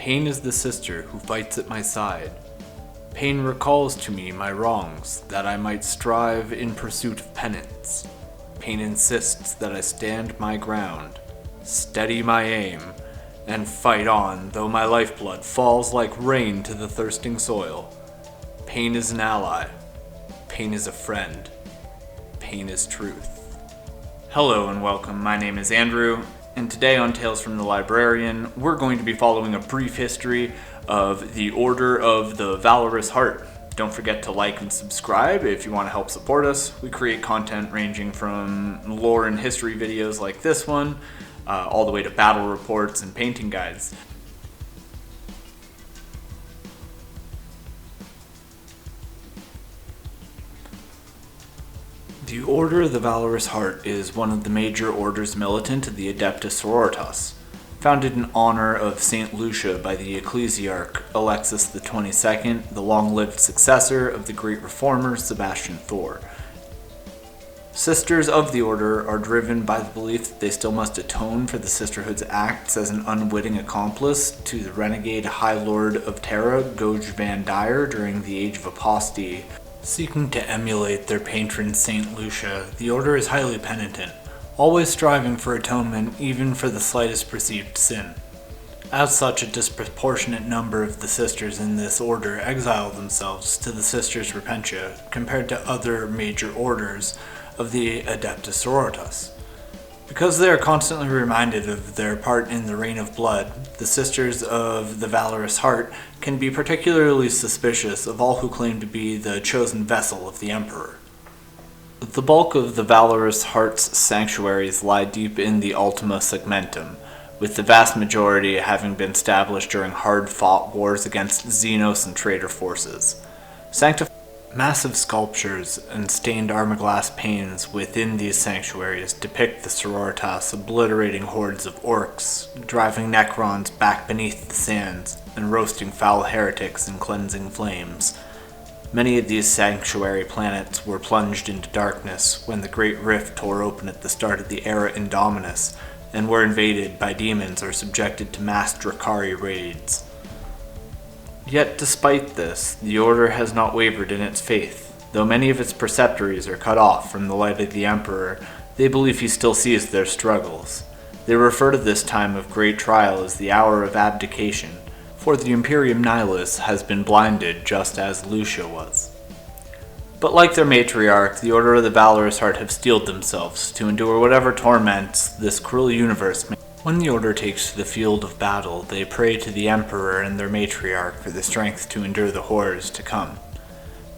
Pain is the sister who fights at my side. Pain recalls to me my wrongs, that I might strive in pursuit of penance. Pain insists that I stand my ground, steady my aim, and fight on, though my lifeblood falls like rain to the thirsting soil. Pain is an ally. Pain is a friend. Pain is truth. Hello and welcome, my name is Andrew, and today on Tales from the Librarian, we're going to be following a brief history of the Order of the Valorous Heart. Don't forget to like and subscribe if you want to help support us. We create content ranging from lore and history videos like this one, all the way to battle reports and painting guides. The Order of the Valorous Heart is one of the major Orders Militant of the Adepta Sororitas, founded in honor of Saint Lucia by the Ecclesiarch Alexis XXII, the long-lived successor of the great reformer Sebastian Thor. Sisters of the Order are driven by the belief that they still must atone for the Sisterhood's acts as an unwitting accomplice to the renegade High Lord of Terra, Goj Van Dyer, during the Age of Apostasy. Seeking to emulate their patron Saint Lucia, the Order is highly penitent, always striving for atonement even for the slightest perceived sin. As such, a disproportionate number of the sisters in this order exile themselves to the Sisters Repentia compared to other major orders of the Adepta Sororitas. Because they are constantly reminded of their part in the Reign of Blood, the Sisters of the Valorous Heart can be particularly suspicious of all who claim to be the chosen vessel of the Emperor. The bulk of the Valorous Heart's sanctuaries lie deep in the Ultima Segmentum, with the vast majority having been established during hard-fought wars against Xenos and traitor forces. Massive sculptures and stained armor-glass panes within these sanctuaries depict the Sororitas obliterating hordes of orcs, driving Necrons back beneath the sands, and roasting foul heretics in cleansing flames. Many of these sanctuary planets were plunged into darkness when the Great Rift tore open at the start of the Era Indominus, and were invaded by demons or subjected to mass Drakari raids. Yet despite this, the Order has not wavered in its faith. Though many of its preceptories are cut off from the light of the Emperor, they believe he still sees their struggles. They refer to this time of great trial as the hour of abdication, for the Imperium Nihilus has been blinded just as Lucia was. But like their matriarch, the Order of the Valorous Heart have steeled themselves to endure whatever torments this cruel universe may. When the Order takes to the field of battle, they pray to the Emperor and their matriarch for the strength to endure the horrors to come.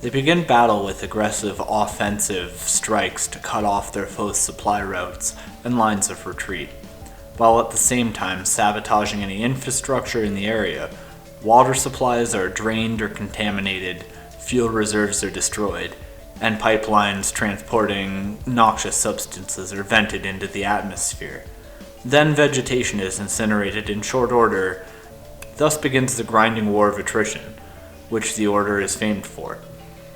They begin battle with aggressive offensive strikes to cut off their foes' supply routes and lines of retreat, while at the same time sabotaging any infrastructure in the area. Water supplies are drained or contaminated, fuel reserves are destroyed, and pipelines transporting noxious substances are vented into the atmosphere. Then vegetation is incinerated in short order. Thus begins the grinding war of attrition, which the Order is famed for.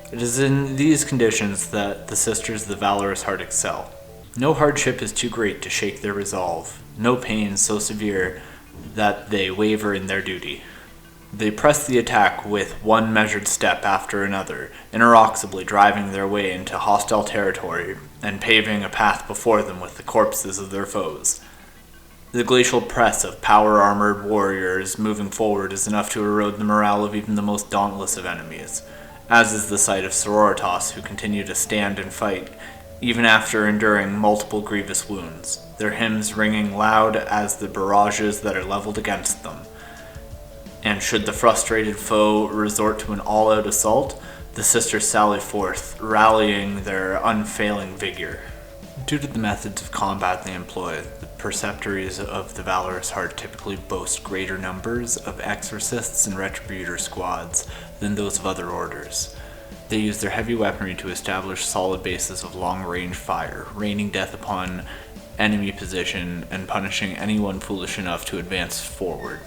It is in these conditions that the Sisters of the Valorous Heart excel. No hardship is too great to shake their resolve, no pain so severe that they waver in their duty. They press the attack with one measured step after another, inexorably driving their way into hostile territory and paving a path before them with the corpses of their foes. The glacial press of power-armored warriors moving forward is enough to erode the morale of even the most dauntless of enemies, as is the sight of Sororitas who continue to stand and fight, even after enduring multiple grievous wounds, their hymns ringing loud as the barrages that are leveled against them. And should the frustrated foe resort to an all-out assault, the sisters sally forth, rallying their unfailing vigor. Due to the methods of combat they employ, the preceptories of the Valorous Heart typically boast greater numbers of exorcists and retributor squads than those of other orders. They use their heavy weaponry to establish solid bases of long-range fire, raining death upon enemy position and punishing anyone foolish enough to advance forward.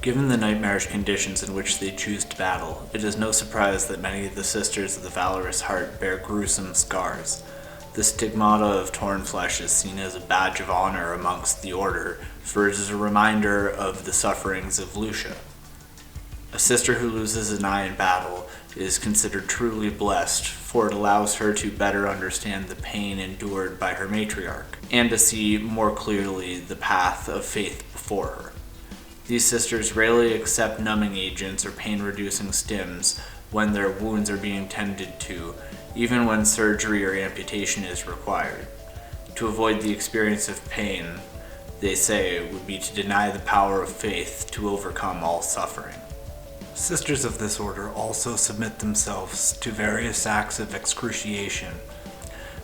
Given the nightmarish conditions in which they choose to battle, it is no surprise that many of the Sisters of the Valorous Heart bear gruesome scars. The stigmata of torn flesh is seen as a badge of honor amongst the order, for it is a reminder of the sufferings of Lucia. A sister who loses an eye in battle is considered truly blessed, for it allows her to better understand the pain endured by her matriarch, and to see more clearly the path of faith before her. These sisters rarely accept numbing agents or pain-reducing stims when their wounds are being tended to, even when surgery or amputation is required. To avoid the experience of pain, they say, would be to deny the power of faith to overcome all suffering. Sisters of this order also submit themselves to various acts of excruciation.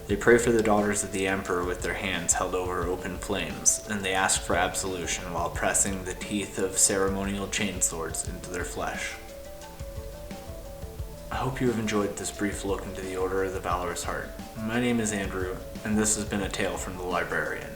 They pray for the daughters of the Emperor with their hands held over open flames, and they ask for absolution while pressing the teeth of ceremonial chainswords into their flesh. I hope you have enjoyed this brief look into the Order of the Valorous Heart. My name is Andrew, and this has been a tale from the Librarian.